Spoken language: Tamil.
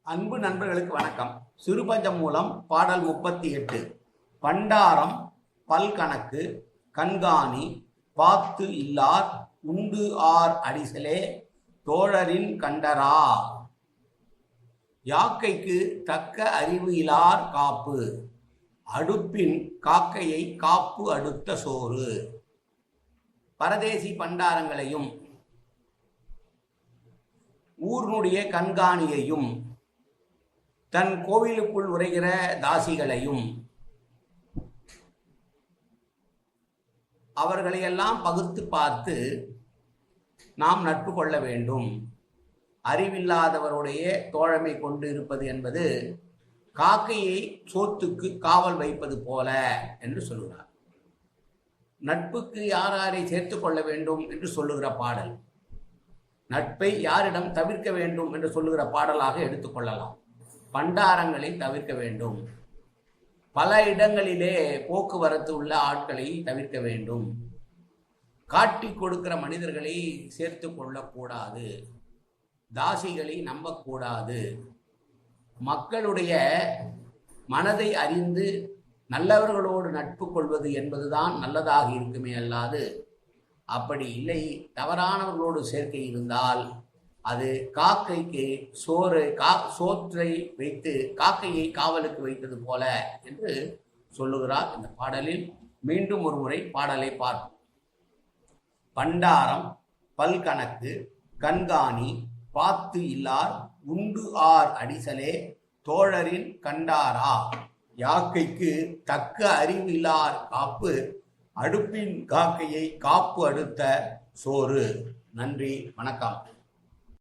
அன்பு நண்பர்களுக்கு வணக்கம். சிறுபஞ்சம் மூலம் பாடல் 38. பண்டாரம் பல்கணக்கு கண்காணி பாத்து இல்லார் உண்டு ஆர் அடிசலே தோழரின் கண்டரா. யாக்கைக்கு தக்க அறிவு இலார் காப்பு அடுப்பின் காக்கையை காப்பு அடுத்த சோறு. பரதேசி பண்டாரங்களையும் ஊர்னுடைய கண்காணியையும் தன் கோவிலுக்குள் உரைகிற தாசிகளையும் அவர்களையெல்லாம் பகுத்து பார்த்து நாம் நட்பு கொள்ள வேண்டும். அறிவில்லாதவருடைய தோழமை கொண்டு இருப்பது என்பது காக்கையை சோத்துக்கு காவல் வைப்பது போல என்று சொல்லுகிறார். நட்புக்கு யாரை சேர்த்து கொள்ள வேண்டும் என்று சொல்லுகிற பாடல், நட்பை யாரிடம் தவிர்க்க வேண்டும் என்று சொல்லுகிற பாடலாக எடுத்துக்கொள்ளலாம். பண்டாரங்களை தவிர்க்க வேண்டும். பல இடங்களிலே போக்குவரத்து உள்ள ஆட்களை தவிர்க்க வேண்டும். காட்டி கொடுக்கிற மனிதர்களை சேர்த்து கொள்ளக்கூடாது. தாசிகளை நம்பக்கூடாது. மக்களுடைய மனதை அறிந்து நல்லவர்களோடு நட்பு கொள்வது என்பதுதான் நல்லதாக இருக்குமே அல்லாது, அப்படி இல்லை தவறானவர்களோடு சேர்க்கை இருந்தால் அது காக்கைக்கு சோற்றை வைத்து காக்கையை காவலுக்கு வைத்தது போல என்று சொல்லுகிறார் இந்த பாடலில். மீண்டும் ஒரு முறை பாடலை பார்ப்போம். பண்டாரம் பல்கணக்கு கண்காணி பாத்து இல்லார் உண்டு ஆர் அடிசலே தோழரின் கண்டாரா. யாக்கைக்கு தக்க அறிவு இல்லார் காப்பு அடுப்பின் காக்கையை காப்பு அடுத்த சோறு. நன்றி, வணக்கம்.